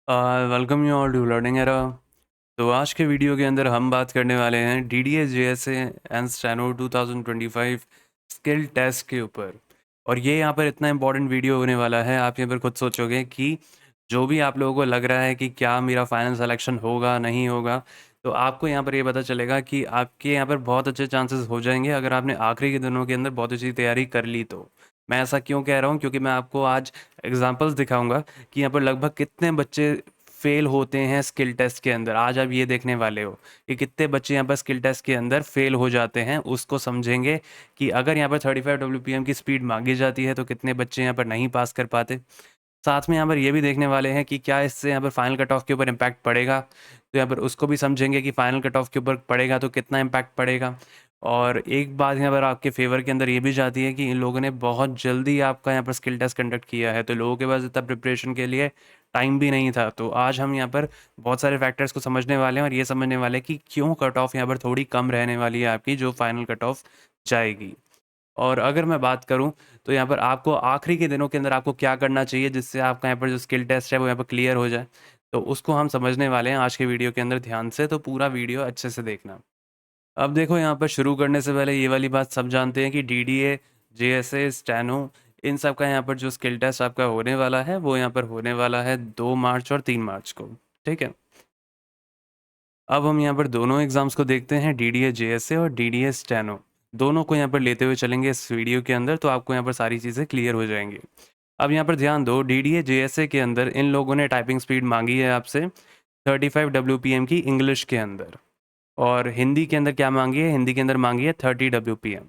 Welcome you all to Learning Era. तो आज के वीडियो के अंदर हम बात करने वाले हैं D D S J S and steno 2025 skill test के ऊपर। और ये यहाँ पर इतना इंपॉर्टेंट वीडियो होने वाला है, आप यहाँ पर खुद सोचोगे कि जो भी आप लोगों को लग रहा है कि क्या मेरा फाइनल सिलेक्शन होगा नहीं होगा, तो आपको यहाँ पर ये पता चलेगा कि आपके यहाँ पर बहुत अच्छे चांसेस हो जाएंगे अगर आपने आखिरी के दिनों के अंदर बहुत अच्छी तैयारी कर ली। तो मैं ऐसा क्यों कह रहा हूँ, क्योंकि मैं आपको आज एग्जांपल्स दिखाऊंगा कि यहाँ पर लगभग कितने बच्चे फेल होते हैं स्किल टेस्ट के अंदर। आज आप ये देखने वाले हो कि कितने बच्चे यहाँ पर स्किल टेस्ट के अंदर फेल हो जाते हैं, उसको समझेंगे कि अगर यहाँ पर 35 WPM की स्पीड मांगी जाती है तो कितने बच्चे यहाँ पर नहीं पास कर पाते। साथ में यहाँ पर ये भी देखने वाले हैं कि क्या इससे यहाँ पर फाइनल कट ऑफ के ऊपर इम्पैक्ट पड़ेगा, तो यहाँ पर उसको भी समझेंगे कि फाइनल कट ऑफ के ऊपर पड़ेगा तो कितना इम्पैक्ट पड़ेगा। और एक बात यहाँ पर आपके फेवर के अंदर ये भी जाती है कि इन लोगों ने बहुत जल्दी आपका यहाँ पर स्किल टेस्ट कंडक्ट किया है, तो लोगों के पास इतना प्रिपरेशन के लिए टाइम भी नहीं था। तो आज हम यहाँ पर बहुत सारे फैक्टर्स को समझने वाले हैं और ये समझने वाले हैं कि क्यों कट ऑफ यहाँ पर थोड़ी कम रहने वाली है आपकी, जो फाइनल कट ऑफ जाएगी। और अगर मैं बात करूं तो यहाँ पर आपको आखिरी के दिनों के अंदर आपको क्या करना चाहिए जिससे आपका यहाँ पर जो स्किल टेस्ट है वो यहाँ पर क्लियर हो जाए, तो उसको हम समझने वाले हैं आज के वीडियो के अंदर ध्यान से। तो पूरा वीडियो अच्छे से देखना। अब देखो, यहाँ पर शुरू करने से पहले ये वाली बात सब जानते हैं कि DDA, JSA, स्टेनो, इन सब का यहाँ पर जो स्किल टेस्ट आपका होने वाला है वो यहाँ पर होने वाला है 2 मार्च और 3 मार्च को। ठीक है, अब हम यहाँ पर दोनों एग्जाम्स को देखते हैं, DDA JSA और DDA स्टेनो। दोनों को यहाँ पर लेते हुए चलेंगे इस वीडियो के अंदर, तो आपको यहाँ पर सारी चीज़ें क्लियर हो जाएंगी। अब यहाँ पर ध्यान दो, DDA JSA के अंदर इन लोगों ने टाइपिंग स्पीड मांगी है आपसे 35 WPM की इंग्लिश के अंदर। और हिंदी के अंदर क्या मांगी है? हिंदी के अंदर मांगी है 30 WPM,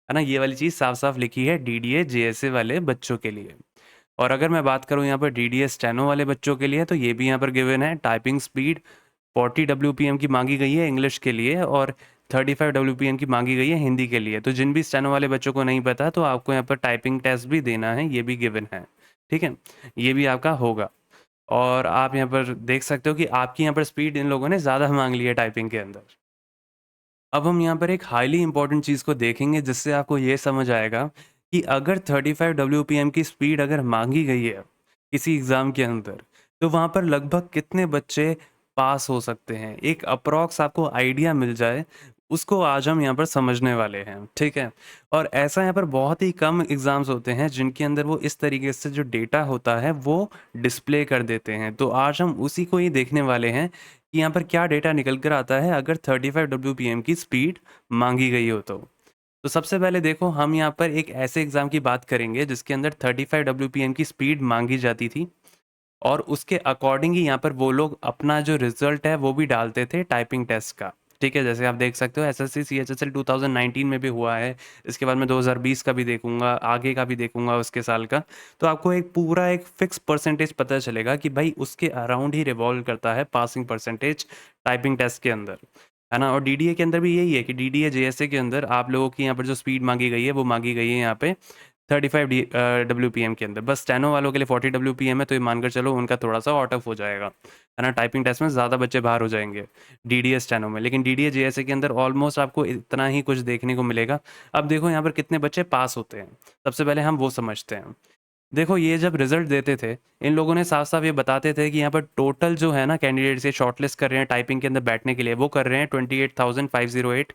है ना। ये वाली चीज़ साफ साफ लिखी है DDA JSA वाले बच्चों के लिए। और अगर मैं बात करूँ यहाँ पर DDA स्टेनो वाले बच्चों के लिए, तो ये भी यहाँ पर गिवन है, टाइपिंग स्पीड 40 WPM की मांगी गई है इंग्लिश के लिए और 35 WPM की मांगी गई है हिंदी के लिए। तो जिन भी स्टेनो वाले बच्चों को नहीं पता, तो आपको यहाँ पर टाइपिंग टेस्ट भी देना है, ये भी गिवन है। ठीक है, ये भी आपका होगा। और आप यहाँ पर देख सकते हो कि आपकी यहाँ पर स्पीड इन लोगों ने ज़्यादा मांग ली है टाइपिंग के अंदर। अब हम यहाँ पर एक हाईली इंपॉर्टेंट चीज़ को देखेंगे जिससे आपको ये समझ आएगा कि अगर 35 WPM की स्पीड अगर मांगी गई है किसी एग्ज़ाम के अंदर, तो वहाँ पर लगभग कितने बच्चे पास हो सकते हैं, एक अप्रॉक्स आपको आइडिया मिल जाए, उसको आज हम यहाँ पर समझने वाले हैं। ठीक है, और ऐसा यहाँ पर बहुत ही कम एग्ज़ाम्स होते हैं जिनके अंदर वो इस तरीके से जो डेटा होता है वो डिस्प्ले कर देते हैं। तो आज हम उसी को ही देखने वाले हैं कि यहाँ पर क्या डेटा निकल कर आता है अगर 35 WPM की स्पीड मांगी गई हो तो सबसे पहले देखो, हम यहाँ पर एक ऐसे एग्जाम की बात करेंगे जिसके अंदर 35 WPM की स्पीड मांगी जाती थी और उसके अकॉर्डिंग ही यहाँ पर वो लोग अपना जो रिजल्ट है वो भी डालते थे टाइपिंग टेस्ट का। ठीक है, जैसे आप देख सकते हो SSC CHSL 2019 में भी हुआ है, इसके बाद मैं 2020 का भी देखूंगा, आगे का भी देखूंगा उसके साल का। तो आपको एक पूरा एक फिक्स परसेंटेज पता चलेगा कि भाई उसके अराउंड ही रिवॉल्व करता है पासिंग परसेंटेज टाइपिंग टेस्ट के अंदर, है ना। और DDA के अंदर भी यही है कि DDA JSA के अंदर आप लोगों की यहाँ पर जो स्पीड मांगी गई है वो मांगी गई है यहाँ पे 35 WPM के अंदर। बस स्टेनो वालों के लिए 40 WPM है, तो ये मानकर चलो उनका थोड़ा सा आउट ऑफ हो जाएगा, है ना। टाइपिंग टेस्ट में ज़्यादा बच्चे बाहर हो जाएंगे DDA स्टेनो में, लेकिन DDA JSA के अंदर ऑलमोस्ट आपको इतना ही कुछ देखने को मिलेगा। अब देखो यहाँ पर कितने बच्चे पास होते हैं, सबसे पहले हम वो समझते हैं। देखो, ये जब रिजल्ट देते थे, इन लोगों ने साफ साफ ये बताते थे कि यहाँ पर टोटल जो है ना कैंडिडेट्स ये शॉर्टलिस्ट कर रहे हैं टाइपिंग के अंदर बैठने के लिए, वो कर रहे हैं 28,508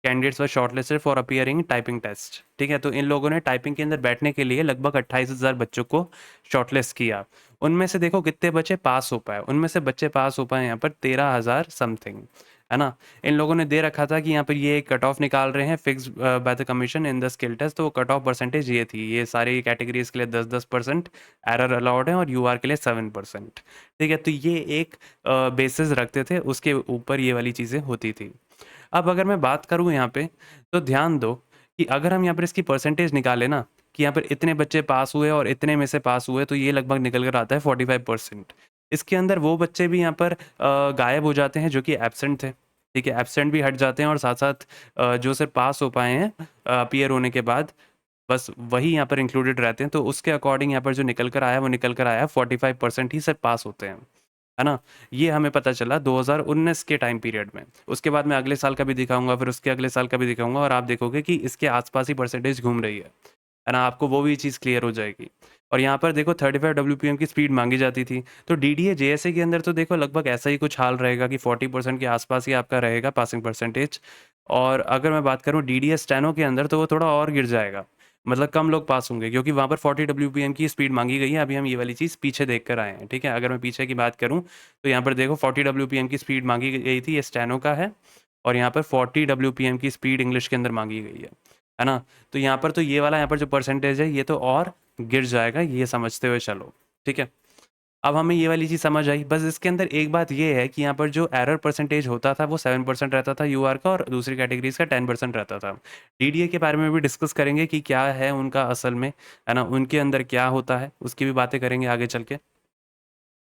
candidates were shortlisted for appearing typing test. ठीक है, तो इन लोगों ने टाइपिंग के अंदर बैठने के लिए लगभग 28,000 बच्चों को शॉर्टलिस्ट किया। उनमें से देखो कितने बच्चे पास हो पाए, उनमें से बच्चे पास हो पाए यहाँ पर 13,000 समथिंग, है ना। इन लोगों ने दे रखा था कि यहाँ पर ये कट ऑफ निकाल रहे हैं fix by the commission in the skill test, तो कट ऑफ परसेंटेज ये थी, ये सारी कैटेगरीज के लिए 10-10% एरर अलाउड है और UR के लिए 7%। ठीक है, तो ये एक बेसिस रखते थे, उसके ऊपर ये वाली चीज़ें होती थी। अब अगर मैं बात करूँ यहाँ पे, तो ध्यान दो कि अगर हम यहाँ पर इसकी परसेंटेज निकालें ना कि यहाँ पर इतने बच्चे पास हुए और इतने में से पास हुए, तो ये लगभग निकल कर आता है 45%। इसके अंदर वो बच्चे भी यहाँ पर गायब हो जाते हैं जो कि एब्सेंट थे। ठीक है, एब्सेंट भी हट जाते हैं और साथ साथ जो सिर्फ पास हो पाए हैं अपीयर होने के बाद, बस वही यहाँ पर इंक्लूडेड रहते हैं। तो उसके अकॉर्डिंग यहाँ पर जो निकल कर आया वो निकल कर आया 45% ही सिर्फ पास होते हैं, है ना। ये हमें पता चला 2019 के टाइम पीरियड में। उसके बाद मैं अगले साल का भी दिखाऊंगा, फिर उसके अगले साल का भी दिखाऊंगा, और आप देखोगे कि इसके आसपास ही परसेंटेज घूम रही है ना। आपको वो भी चीज़ क्लियर हो जाएगी। और यहाँ पर देखो 35 डब्ल्यूपीएम की स्पीड मांगी जाती थी। तो डीडीए जेएसए के अंदर तो देखो लगभग ऐसा ही कुछ हाल रहेगा कि 40% के आसपास ही आपका रहेगा पासिंग परसेंटेज। और अगर मैं बात करूँ डीडीए स्टेनो के अंदर तो वो थोड़ा और गिर जाएगा, मतलब कम लोग पास होंगे, क्योंकि वहाँ पर 40 डब्ल्यूपीएम की स्पीड मांगी गई है। अभी हम ये वाली चीज़ पीछे देख कर आए हैं, ठीक है। अगर मैं पीछे की बात करूँ तो यहाँ पर देखो 40 डब्ल्यूपीएम की स्पीड मांगी गई थी, ये स्टेनो का है। और यहाँ पर 40 डब्ल्यूपीएम की स्पीड इंग्लिश के अंदर मांगी गई है ना। तो यहाँ पर तो ये वाला यहाँ पर जो परसेंटेज है ये तो और गिर जाएगा, ये समझते हुए चलो, ठीक है। अब हमें ये वाली चीज़ समझ आई। बस इसके अंदर एक बात ये है कि यहाँ पर जो एरर परसेंटेज होता था वो 7% रहता था यूआर का, और दूसरी कैटेगरीज का 10% रहता था। डीडीए के बारे में भी डिस्कस करेंगे कि क्या है उनका असल में, है ना, उनके अंदर क्या होता है, उसकी भी बातें करेंगे आगे चल के।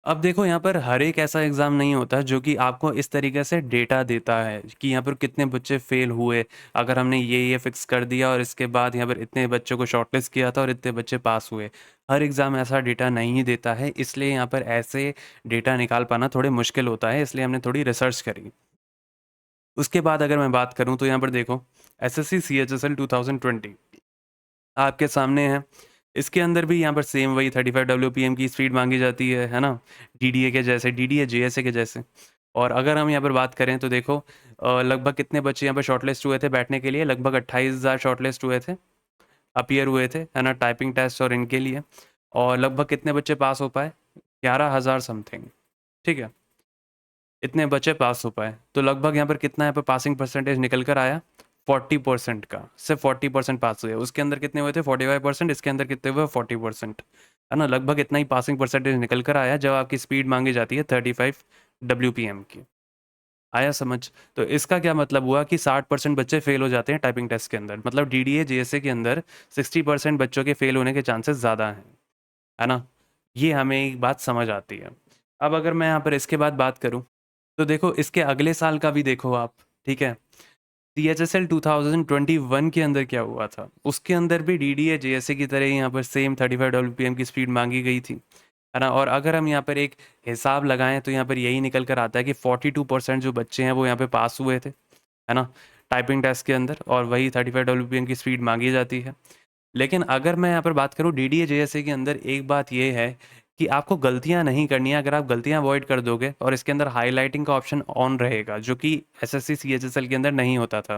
अब देखो यहाँ पर हर एक ऐसा एग्ज़ाम नहीं होता जो कि आपको इस तरीके से डेटा देता है कि यहाँ पर कितने बच्चे फेल हुए। अगर हमने ये फिक्स कर दिया और इसके बाद यहाँ पर इतने बच्चों को शॉर्टलिस्ट किया था और इतने बच्चे पास हुए, हर एग्ज़ाम ऐसा डेटा नहीं देता है। इसलिए यहाँ पर ऐसे डेटा निकाल पाना थोड़े मुश्किल होता है, इसलिए हमने थोड़ी रिसर्च करी। उसके बाद अगर मैं बात करूँ तो यहाँ पर देखो एसएससी सीएचएसएल 2020 आपके सामने है। इसके अंदर भी यहाँ पर सेम वही 35 डब्ल्यूपीएम की स्पीड मांगी जाती है ना, डीडीए के जैसे, डीडीए जेएसए के जैसे। और अगर हम यहाँ पर बात करें तो देखो लगभग कितने बच्चे यहाँ पर शॉर्टलिस्ट हुए थे बैठने के लिए, लगभग 28,000 शॉर्टलिस्ट हुए थे, अपीयर हुए थे, है ना, टाइपिंग टेस्ट और इनके लिए। और लगभग कितने बच्चे पास हो पाए, 11,000 समथिंग, ठीक है, इतने बच्चे पास हो पाए। तो लगभग यहाँ पर कितना यहाँ पर पासिंग परसेंटेज निकल कर आया, 40% का, सिर्फ 40% पास हुए। उसके अंदर कितने हुए थे, 45%, इसके अंदर कितने हुए, 40%, है ना। लगभग इतना ही पासिंग परसेंटेज निकल कर आया जब आपकी स्पीड मांगी जाती है 35 डब्ल्यूपीएम की। आया समझ। तो इसका क्या मतलब हुआ कि 60% बच्चे फेल हो जाते हैं टाइपिंग टेस्ट के अंदर, मतलब डीडीए जेएसए के अंदर 60% बच्चों के फेल होने के चांसेस ज़्यादा हैं, है ना। ये हमें एक बात समझ आती है। अब अगर मैं यहाँ पर इसके बाद बात करूँ तो देखो इसके अगले साल का भी देखो आप, ठीक है। सीएचएसएल 2021 के अंदर क्या हुआ था, उसके अंदर भी डीडीए जेएसए की तरह ही यहाँ पर सेम 35 डब्ल्यूपीएम की स्पीड मांगी गई थी, है ना। और अगर हम यहाँ पर एक हिसाब लगाएं तो यहाँ पर यही निकल कर आता है कि 42% जो बच्चे हैं वो यहाँ पे पास हुए थे, है ना, टाइपिंग टेस्ट के अंदर, और वही 35 डब्ल्यूपीएम की स्पीड मांगी जाती है। लेकिन अगर मैं यहाँ पर बात करूँ डीडीए जेएसए के अंदर, एक बात ये है कि आपको गलतियाँ नहीं करनी है। अगर आप गलतियाँ अवॉइड कर दोगे, और इसके अंदर हाइलाइटिंग का ऑप्शन ऑन रहेगा जो कि एसएससी सीएचएसएल के अंदर नहीं होता था,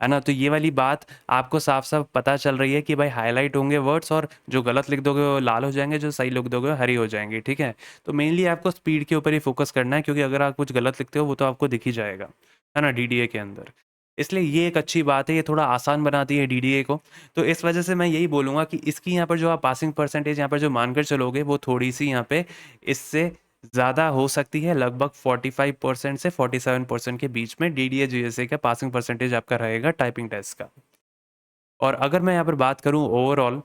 है ना। तो ये वाली बात आपको साफ साफ पता चल रही है कि भाई हाईलाइट होंगे वर्ड्स, और जो गलत लिख दोगे वो लाल हो जाएंगे, जो सही लिख दोगे वो हरी हो जाएंगे, ठीक है। तो मेनली आपको स्पीड के ऊपर ही फोकस करना है, क्योंकि अगर आप कुछ गलत लिखते हो वो तो आपको दिख ही जाएगा, है ना, डीडीए के अंदर। इसलिए ये एक अच्छी बात है, ये थोड़ा आसान बनाती है डीडीए को। तो इस वजह से मैं यही बोलूँगा कि इसकी यहाँ पर जो आप पासिंग परसेंटेज यहाँ पर जो मानकर चलोगे वो थोड़ी-सी यहाँ पे इससे ज़्यादा हो सकती है, लगभग 45% से 47% के बीच में डीडीए जीएसए का पासिंग परसेंटेज आपका रहेगा टाइपिंग टेस्ट का। और अगर मैं यहाँ पर बात करूँ ओवरऑल,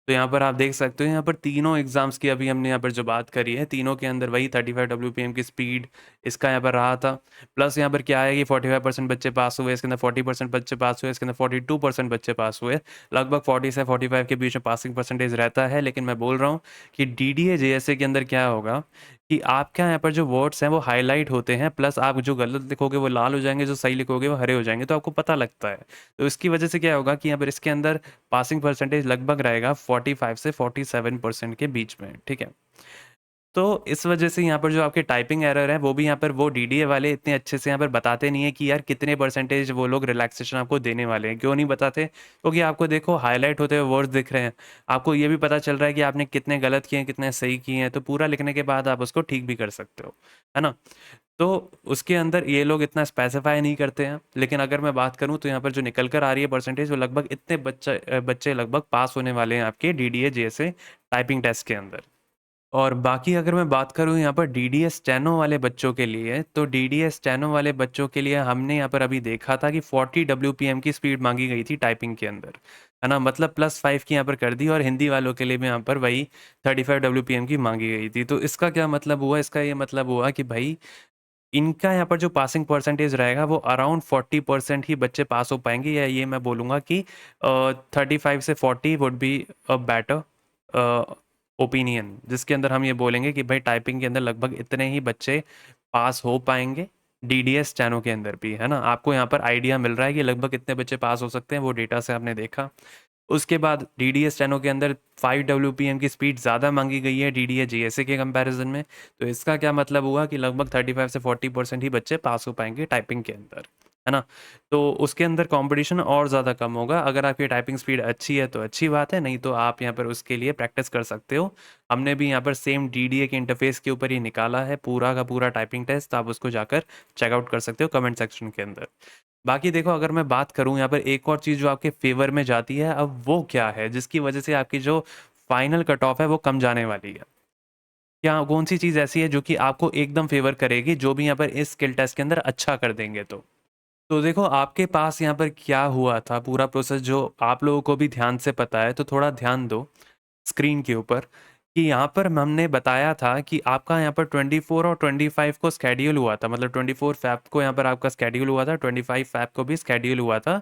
तो यहाँ पर आप देख सकते हो, यहाँ पर तीनों एग्जाम्स की अभी हमने यहाँ पर जो बात करी है, तीनों के अंदर वही 35 डब्ल्यूपीएम की स्पीड इसका यहाँ पर रहा था। प्लस यहाँ पर क्या है कि 45% बच्चे पास हुए, इसके अंदर 40% बच्चे पास हुए, इसके अंदर 42% बच्चे पास हुए। लगभग 40 से 45 के बीच में पासिंग परसेंटेज रहता है। लेकिन मैं बोल रहा हूँ कि डीडीए जेएसए के अंदर क्या होगा कि आपके यहाँ पर जो वर्ड्स हैं वो हाईलाइट होते हैं, प्लस आप जो गलत लिखोगे वो लाल हो जाएंगे, जो सही लिखोगे वो हरे हो जाएंगे, तो आपको पता लगता है। तो इसकी वजह से क्या होगा कि यहाँ पर इसके अंदर पासिंग परसेंटेज लगभग रहेगा 45 से 47% के बीच में, ठीक है। तो इस वजह से यहाँ पर जो आपके टाइपिंग एरर है वो भी यहाँ पर वो डीडीए वाले इतने अच्छे से यहाँ पर बताते नहीं है कि यार कितने परसेंटेज वो लोग रिलैक्सेशन आपको देने वाले हैं। क्यों नहीं बताते, क्योंकि आपको देखो हाईलाइट होते हुए वर्ड्स दिख रहे हैं, आपको ये भी पता चल रहा है कि आपने कितने गलत किए हैं कितने सही किए हैं, तो पूरा लिखने के बाद आप उसको ठीक भी कर सकते हो, है ना। तो उसके अंदर ये लोग इतना स्पेसिफाई नहीं करते हैं। लेकिन अगर मैं बात करूं तो यहाँ पर जो निकल कर आ रही है परसेंटेज, वो लगभग इतने बच्चे लगभग पास होने वाले हैं आपके डीडीए जैसे टाइपिंग टेस्ट के अंदर। और बाकी अगर मैं बात करूँ यहाँ पर डीडीएस स्टेनो वाले बच्चों के लिए, तो डीडीएस स्टेनो वाले बच्चों के लिए हमने यहाँ पर अभी देखा था कि 40 डब्ल्यूपीएम की स्पीड मांगी गई थी टाइपिंग के अंदर, है ना, मतलब +5 की यहाँ पर कर दी। और हिंदी वालों के लिए भी यहाँ पर वही 35 डब्ल्यूपीएम की मांगी गई थी। तो इसका क्या मतलब हुआ, इसका ये मतलब हुआ कि भाई इनका यहाँ पर जो पासिंग परसेंटेज रहेगा वो अराउंड 40% ही बच्चे पास हो पाएंगे, या ये मैं बोलूँगा कि 35 से 40 would be a better opinion, जिसके अंदर हम ये बोलेंगे कि भाई टाइपिंग के अंदर लगभग इतने ही बच्चे पास हो पाएंगे डीडीएस स्टेनो के अंदर भी, है ना। आपको यहाँ पर आइडिया मिल रहा है कि लगभग कितने बच्चे पास हो सकते हैं, वो डेटा से आपने देखा। उसके बाद DDS स्टेनो के अंदर 5 WPM की स्पीड ज़्यादा मांगी गई है DDS JSA के कंपैरिजन में। तो इसका क्या मतलब हुआ कि लगभग 35 से 40% ही बच्चे पास हो पाएंगे टाइपिंग के अंदर, है ना। तो उसके अंदर कंपटीशन और ज़्यादा कम होगा। अगर आपकी टाइपिंग स्पीड अच्छी है तो अच्छी बात है, नहीं तो आप यहाँ पर उसके लिए प्रैक्टिस कर सकते हो। हमने भी यहाँ पर सेम DDA के इंटरफेस के ऊपर ही निकाला है पूरा का पूरा टाइपिंग टेस्ट, आप उसको जाकर चेकआउट कर सकते हो कमेंट सेक्शन के अंदर। बाकी देखो, अगर मैं बात करूँ यहाँ पर एक और चीज़ जो आपके फेवर में जाती है, अब वो क्या है जिसकी वजह से आपकी जो फाइनल कट ऑफ है वो कम जाने वाली है? क्या कौन सी चीज़ ऐसी है जो कि आपको एकदम फेवर करेगी, जो भी यहाँ पर इस स्किल टेस्ट के अंदर अच्छा कर देंगे? तो देखो, आपके पास यहाँ पर क्या हुआ था, पूरा प्रोसेस जो आप लोगों को भी ध्यान से पता है, तो थोड़ा ध्यान दो स्क्रीन के ऊपर कि यहाँ पर हमने बताया था कि आपका यहाँ पर 24 और 25 को स्केड्यूल हुआ था, मतलब 24 फैब को यहाँ पर आपका स्केड्यूल हुआ था, 25 फैब को भी स्केड्यूल हुआ था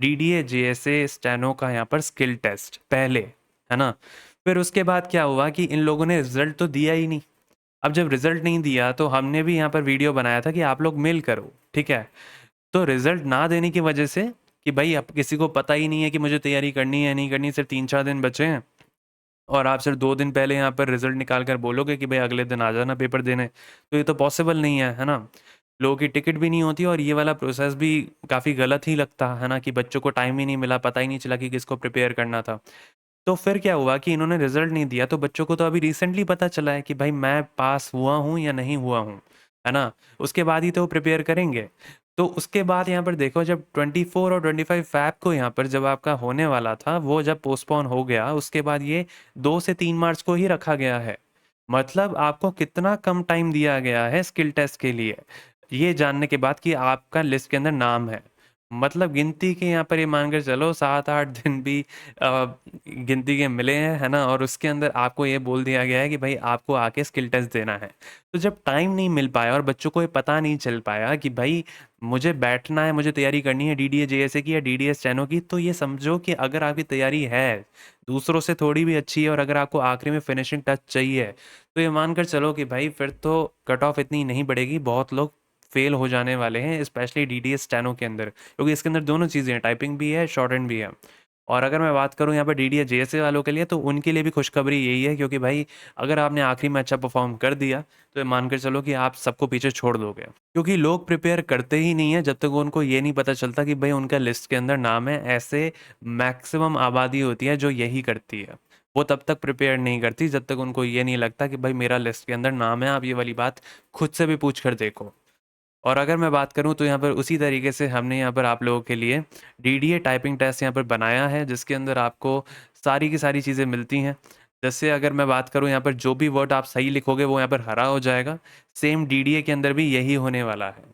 DDA JSA स्टेनो का यहाँ पर स्किल टेस्ट पहले, है ना। फिर उसके बाद क्या हुआ कि इन लोगों ने रिजल्ट तो दिया ही नहीं। अब जब रिजल्ट नहीं दिया तो हमने भी यहाँ पर वीडियो बनाया था कि आप लोग मेल करो, ठीक है। तो रिजल्ट ना देने की वजह से कि भाई अब किसी को पता ही नहीं है कि मुझे तैयारी करनी है नहीं करनी, सिर्फ 3-4 दिन बचे हैं और आप सिर्फ 2 दिन पहले यहाँ पर रिजल्ट निकाल कर बोलोगे कि भाई अगले दिन आ जाना पेपर देने, तो ये तो पॉसिबल नहीं है ना। लोगों की टिकट भी नहीं होती और ये वाला प्रोसेस भी काफ़ी गलत ही लगता है ना, कि बच्चों को टाइम ही नहीं मिला, पता ही नहीं चला कि किसको प्रिपेयर करना था। तो फिर क्या हुआ कि इन्होंने रिजल्ट नहीं दिया, तो बच्चों को तो अभी रिसेंटली पता चला है कि भाई मैं पास हुआ हूँ या नहीं हुआ हूँ, है ना। उसके बाद ही तो वो प्रिपेयर करेंगे। तो उसके बाद यहाँ पर देखो, जब 24 और 25 फैब को यहाँ पर जब आपका होने वाला था, वो जब पोस्टपोन हो गया, उसके बाद ये 2 से 3 मार्च को ही रखा गया है। मतलब आपको कितना कम टाइम दिया गया है स्किल टेस्ट के लिए, ये जानने के बाद कि आपका लिस्ट के अंदर नाम है। मतलब गिनती के यहाँ पर ये मानकर चलो 7-8 दिन भी गिनती के मिले हैं, है ना। और उसके अंदर आपको ये बोल दिया गया है कि भाई आपको आके स्किल टेस्ट देना है। तो जब टाइम नहीं मिल पाया और बच्चों को ये पता नहीं चल पाया कि भाई मुझे बैठना है, मुझे तैयारी करनी है DDA JSA की या DDS स्टेनो की, तो ये समझो कि अगर आपकी तैयारी है दूसरों से थोड़ी भी अच्छी है और अगर आपको आखिरी में फिनिशिंग टच चाहिए, तो ये मानकर चलो कि भाई फिर तो कट ऑफ इतनी नहीं बढ़ेगी, बहुत लोग फेल हो जाने वाले हैं, स्पेशली DDS स्टेनो के अंदर, क्योंकि इसके अंदर दोनों चीज़ें हैं, टाइपिंग भी है, शॉर्ट हैंड भी है। और अगर मैं बात करूं यहाँ पर DDS JSA वालों के लिए, तो उनके लिए भी खुशखबरी यही है, क्योंकि भाई अगर आपने आखिरी में अच्छा परफॉर्म कर दिया तो ये मानकर चलो कि आप सबको पीछे छोड़ दोगे, क्योंकि लोग प्रिपेयर करते ही नहीं है जब तक उनको ये नहीं पता चलता कि भाई उनका लिस्ट के अंदर नाम है। ऐसे मैक्सिमम आबादी होती है जो यही करती है, वो तब तक प्रिपेयर नहीं करती जब तक उनको ये नहीं लगता कि भाई मेरा लिस्ट के अंदर नाम है। आप ये वाली बात खुद से भी पूछ कर देखो। और अगर मैं बात करूं तो यहाँ पर उसी तरीके से हमने यहाँ पर आप लोगों के लिए DDA टाइपिंग टेस्ट यहाँ पर बनाया है, जिसके अंदर आपको सारी की सारी चीज़ें मिलती हैं। जैसे अगर मैं बात करूं, यहाँ पर जो भी वर्ड आप सही लिखोगे वो यहाँ पर हरा हो जाएगा। सेम DDA के अंदर भी यही होने वाला है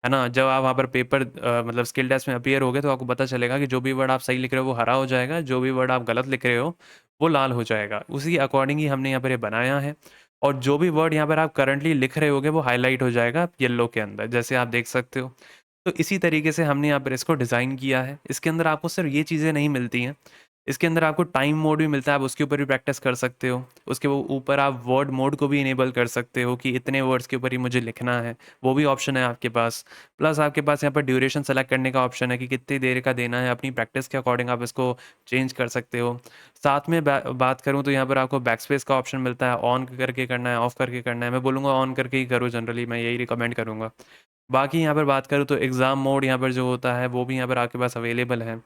ना। जब आप वहाँ पर पेपर मतलब स्किल टेस्ट में अपीयर होगे तो आपको पता चलेगा कि जो भी वर्ड आप सही लिख रहे हो वो हरा हो जाएगा, जो भी वर्ड आप गलत लिख रहे हो वो लाल हो जाएगा। उसी अकॉर्डिंग ही हमने यहाँ पर ये बनाया है। और जो भी वर्ड यहाँ पर आप करंटली लिख रहे होगे वो हाईलाइट हो जाएगा येलो के अंदर, जैसे आप देख सकते हो। तो इसी तरीके से हमने यहाँ पर इसको डिज़ाइन किया है। इसके अंदर आपको सिर्फ ये चीज़ें नहीं मिलती हैं, इसके अंदर आपको टाइम मोड भी मिलता है, आप उसके ऊपर भी प्रैक्टिस कर सकते हो। उसके ऊपर आप वर्ड मोड को भी इनेबल कर सकते हो कि इतने वर्ड्स के ऊपर ही मुझे लिखना है, वो भी ऑप्शन है आपके पास। प्लस आपके पास यहाँ पर ड्यूरेशन सेलेक्ट करने का ऑप्शन है कि कितनी देर का देना है, अपनी प्रैक्टिस के अकॉर्डिंग आप इसको चेंज कर सकते हो। साथ में बात करूँ तो यहाँ पर आपको बैक स्पेस का ऑप्शन मिलता है, ऑन करके करना है ऑफ करके करना है। मैं बोलूँगा ऑन करके ही करो, जनरली मैं यही रिकमेंड करूँगा। बाकी यहाँ पर बात करूँ तो एग्ज़ाम मोड यहाँ पर जो होता है वो भी यहाँ पर आपके पास अवेलेबल है।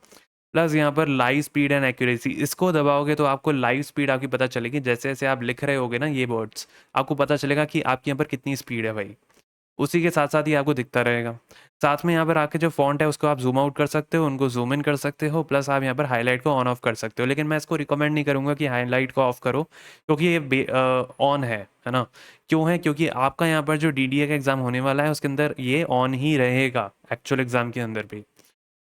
प्लस यहाँ पर लाइव स्पीड एंड एक्यूरेसी, इसको दबाओगे तो आपको लाइव स्पीड आपकी पता चलेगी। जैसे जैसे आप लिख रहे होगे ना ये वर्ड्स, आपको पता चलेगा कि आपके यहाँ पर कितनी स्पीड है भाई, उसी के साथ साथ ही आपको दिखता रहेगा। साथ में यहाँ पर आके जो फ़ॉन्ट है उसको आप ज़ूम आउट कर सकते हो, उनको ज़ूम इन कर सकते हो, प्लस आप यहाँ पर हाईलाइट को ऑन ऑफ कर सकते हो। लेकिन मैं इसको रिकमेंड नहीं करूँगा कि हाईलाइट को ऑफ करो, क्योंकि ये ऑन है ना। क्यों है? क्योंकि आपका यहाँ पर जो DDA का एग्ज़ाम होने वाला है उसके अंदर ये ऑन ही रहेगा, एक्चुअल एग्ज़ाम के अंदर भी।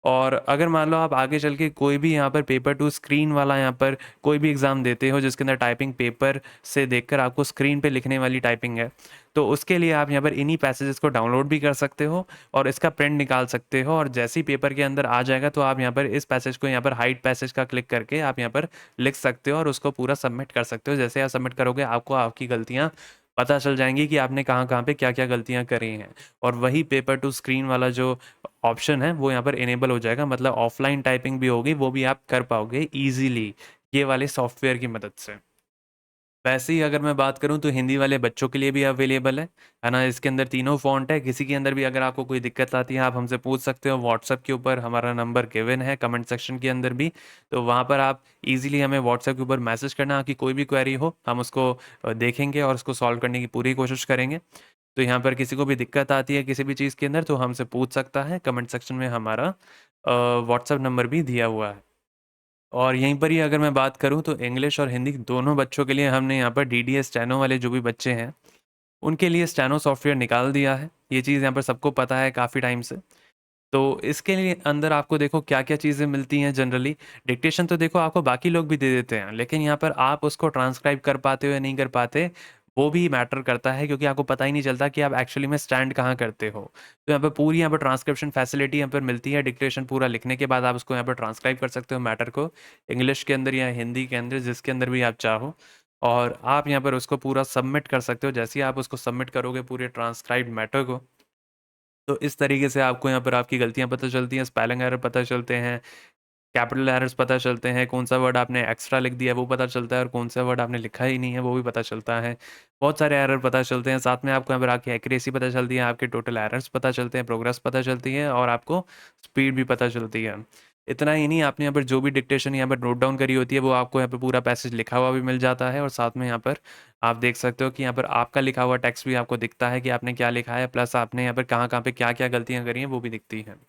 और अगर मान लो आप आगे चल के कोई भी यहाँ पर पेपर टू स्क्रीन वाला यहाँ पर कोई भी एग्ज़ाम देते हो जिसके अंदर टाइपिंग पेपर से देखकर आपको स्क्रीन पे लिखने वाली टाइपिंग है, तो उसके लिए आप यहाँ पर इन्हीं पैसेजेस को डाउनलोड भी कर सकते हो और इसका प्रिंट निकाल सकते हो। और जैसे ही पेपर के अंदर आ जाएगा तो आप यहाँ पर इस पैसेज को यहाँ पर हाइड पैसेज का क्लिक करके आप यहाँ पर लिख सकते हो और उसको पूरा सबमिट कर सकते हो। जैसे आप सबमिट करोगे आपको आपकी गलतियाँ पता चल जाएँगी कि आपने कहाँ-कहाँ पे क्या-क्या गलतियाँ करी हैं। और वही पेपर टू स्क्रीन वाला जो ऑप्शन है वो यहाँ पर इनेबल हो जाएगा, मतलब ऑफ़लाइन टाइपिंग भी होगी, वो भी आप कर पाओगे ईज़िली ये वाले सॉफ्टवेयर की मदद से। वैसे ही अगर मैं बात करूँ तो हिंदी वाले बच्चों के लिए भी अवेलेबल है ना? इसके अंदर तीनों फ़ॉन्ट है, किसी के अंदर भी अगर आपको कोई दिक्कत आती है आप हमसे पूछ सकते हो। व्हाट्सएप के ऊपर हमारा नंबर गिवन है कमेंट सेक्शन के अंदर भी, तो वहाँ पर आप ईज़िली हमें व्हाट्सएप के ऊपर मैसेज करना, आपकी कोई भी क्वेरी हो हम उसको देखेंगे और उसको सॉल्व करने की पूरी कोशिश करेंगे। तो यहाँ पर किसी को भी दिक्कत आती है किसी भी चीज़ के अंदर तो हमसे पूछ सकता है, कमेंट सेक्शन में हमारा व्हाट्सएप नंबर भी दिया हुआ है। और यहीं पर ही अगर मैं बात करूँ तो इंग्लिश और हिंदी दोनों बच्चों के लिए हमने यहाँ पर डीडीएस स्टेनो वाले जो भी बच्चे हैं, उनके लिए स्टेनो सॉफ्टवेयर निकाल दिया है। ये चीज़ यहाँ पर सबको पता है काफ़ी टाइम से। तो इसके लिए अंदर आपको देखो क्या-क्या चीज़ें मिलती हैं जनरली। डिक्टेशन तो देखो आपको बाकी लोग भी दे देते हैं, लेकिन यहाँ पर आप उसको ट्रांसक्राइब कर पाते हो या नहीं कर पाते, वो भी मैटर करता है क्योंकि आपको पता ही नहीं चलता कि आप एक्चुअली में स्टैंड कहाँ करते हो। तो यहाँ पे पूरी यहाँ पर ट्रांसक्रिप्शन फैसिलिटी यहाँ पर मिलती है, डिक्टेशन पूरा लिखने के बाद आप उसको यहाँ पर ट्रांसक्राइब कर सकते हो मैटर को, इंग्लिश के अंदर या हिंदी के अंदर जिसके अंदर भी आप चाहो। और आप यहाँ पर उसको पूरा सबमिट कर सकते हो, जैसे ही आप उसको सबमिट करोगे पूरे ट्रांसक्राइब्ड मैटर को, तो इस तरीके से आपको यहाँ पर आपकी गलतियाँ पता चलती हैं, स्पेलिंग एरर पता चलते हैं, कैपिटल एरर्स पता चलते हैं, कौन-सा वर्ड आपने एक्स्ट्रा लिख दिया है वो पता चलता है और कौन-सा वर्ड आपने लिखा ही नहीं है वो भी पता चलता है। बहुत सारे एरर पता चलते हैं, साथ में आपको यहाँ पर आपकी एक्यूरेसी पता चलती है, आपके टोटल एरर्स पता चलते हैं, प्रोग्रेस पता चलती है और आपको स्पीड भी पता चलती है। इतना ही नहीं, आपने यहाँ पर जो भी डिक्टेशन यहाँ पर नोट डाउन करी होती है वो आपको यहाँ पे पूरा पैसेज लिखा हुआ भी मिल जाता है और साथ में यहाँ पर आप देख सकते हो कि यहाँ पर आपका लिखा हुआ टेक्स्ट भी आपको दिखता है कि आपने क्या लिखा है, प्लस आपने यहाँ पर कहाँ-कहाँ पे क्या-क्या गलतियाँ करी हैं वो भी दिखती हैं।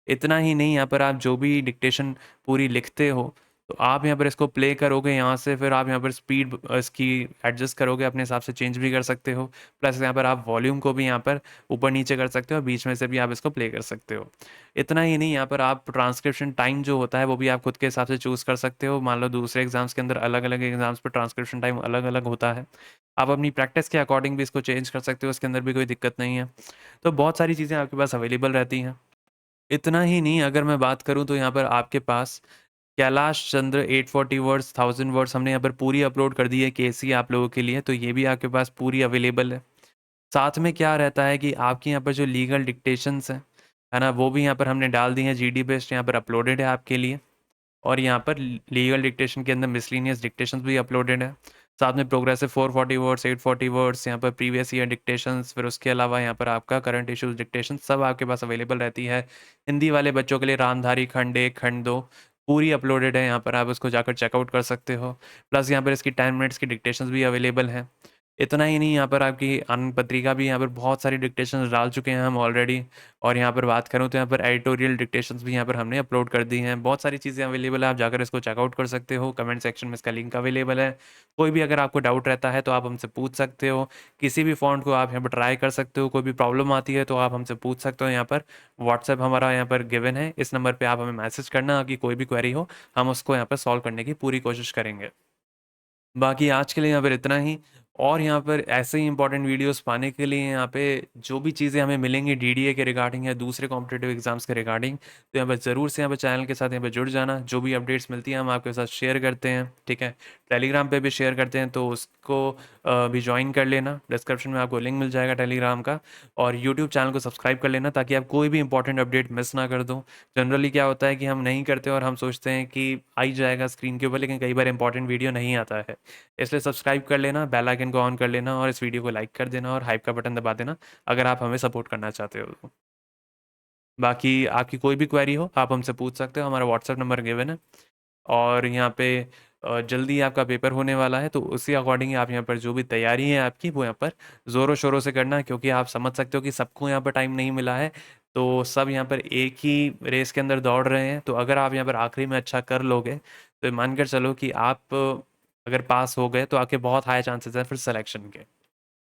इतना ही नहीं, यहाँ पर आप जो भी डिक्टेशन पूरी लिखते हो, तो आप यहाँ पर इसको प्ले करोगे यहाँ से, फिर आप यहाँ पर स्पीड इसकी एडजस्ट करोगे, अपने हिसाब से चेंज भी कर सकते हो। प्लस यहाँ पर आप वॉल्यूम को भी यहाँ पर ऊपर-नीचे कर सकते हो, बीच में से भी आप इसको प्ले कर सकते हो। इतना ही नहीं, यहाँ पर आप ट्रांसक्रिप्शन टाइम जो होता है, वो भी आप खुद के हिसाब से चूज़ कर सकते हो। मान लो दूसरे एग्ज़ाम्स के अंदर अलग-अलग एग्ज़ाम्स पे ट्रांसक्रिप्शन टाइम अलग-अलग होता है। आप अपनी प्रैक्टिस के अकॉर्डिंग भी इसको चेंज कर सकते हो, इसके अंदर भी कोई दिक्कत नहीं है। तो बहुत सारी चीज़ें आपके पास अवेलेबल रहती हैं। इतना ही नहीं, अगर मैं बात करूँ तो यहाँ पर आपके पास कैलाश चंद्र 840 वर्ड्स, 1000 वर्ड्स हमने यहाँ पर पूरी अपलोड कर दी है केसी आप लोगों के लिए, तो ये भी आपके पास पूरी अवेलेबल है। साथ में क्या रहता है कि आपके यहाँ पर जो लीगल डिक्टेशंस हैं, है ना? वो भी यहाँ पर हमने डाल दी हैं, जीडी बेस्ड यहाँ पर अपलोडेड है आपके लिए। और यहाँ पर लीगल डिक्टेशन के अंदर मिसलेनियस डिक्टेशंस भी अपलोडेड है। साथ में प्रोग्रेसिव 440 वर्ड्स, 840 वर्ड्स, यहाँ पर प्रीवियस ईयर डिक्टेशंस, फिर उसके अलावा यहाँ पर आपका करंट इश्यूज़ डिक्टेशन सब आपके पास अवेलेबल रहती है। हिंदी वाले बच्चों के लिए रामधारी खंड 1, खंड 2 पूरी अपलोडेड है, यहाँ पर आप उसको जाकर चेकआउट कर सकते हो। प्लस यहाँ पर इसकी 10 मिनट्स की डिक्टेशंस भी अवेलेबल हैं। इतना ही नहीं, यहाँ पर आपकी आनंद पत्रिका भी यहाँ पर बहुत सारी डिक्टेशंस डाल चुके हैं हम ऑलरेडी। और यहाँ पर बात करूँ तो यहाँ पर एडिटोरियल डिक्टेशंस भी यहाँ पर हमने अपलोड कर दी हैं। बहुत सारी चीज़ें अवेलेबल है, आप जाकर इसको चेकआउट कर सकते हो। कमेंट सेक्शन में इसका लिंक अवेलेबल है। कोई भी अगर आपको डाउट रहता है तो आप हमसे पूछ सकते हो। किसी भी फ़ॉन्ट को आप यहाँ पर ट्राई कर सकते हो। कोई भी प्रॉब्लम आती है तो आप हमसे पूछ सकते हो यहाँ पर। व्हाट्सएप हमारा यहाँ पर गिवन है। इस नंबर पे आप हमें मैसेज करना, आपकी कोई भी क्वेरी हो, हम उसको यहाँ पर सॉल्व करने की पूरी कोशिश करेंगे। बाकी आज के लिए यहाँ पर इतना ही। और यहाँ पर ऐसे ही इंपॉर्टेंट वीडियोस पाने के लिए यहाँ पे जो भी चीज़ें हमें मिलेंगी डीडीए के रिगार्डिंग या दूसरे कॉम्पिटिटिव एग्जाम्स के रिगार्डिंग, तो यहाँ पर ज़रूर से यहाँ पर चैनल के साथ यहाँ पर जुड़ जाना। जो भी अपडेट्स मिलती हैं हम आपके साथ शेयर करते हैं, ठीक है? टेलीग्राम पे भी शेयर करते हैं, तो उसको भी ज्वाइन कर लेना। डिस्क्रिप्शन में आपको लिंक मिल जाएगा टेलीग्राम का। और यूट्यूब चैनल को सब्सक्राइब कर लेना ताकि आप कोई भी इंपॉर्टेंट अपडेट मिस ना कर दो। जनरली क्या होता है कि हम नहीं करते और हम सोचते हैं कि आ ही जाएगा स्क्रीन के ऊपर, लेकिन कई बार इंपॉर्टेंट वीडियो नहीं आता है। इसलिए सब्सक्राइब कर लेना, बेल आइकन को ऑन कर लेना और इस वीडियो को लाइक कर देना और हाइप का बटन दबा देना अगर आप हमें सपोर्ट करना चाहते हो तो। बाकी आपकी कोई भी क्वेरी हो आप हमसे पूछ सकते हो, हमारा व्हाट्सएप नंबर गिवन है। और यहाँ पे जल्दी आपका पेपर होने वाला है, तो उसी अकॉर्डिंग आप यहाँ पर जो भी तैयारी है आपकी वो यहाँ पर ज़ोरों-शोरों से करना, क्योंकि आप समझ सकते हो कि सबको यहाँ पर टाइम नहीं मिला है। तो सब यहाँ पर एक ही रेस के अंदर दौड़ रहे हैं, तो अगर आप यहाँ पर आखिरी में अच्छा कर लोगे, तो मानकर चलो कि आप अगर पास हो गए तो आपके बहुत हाई चांसेस हैं फिर सिलेक्शन के।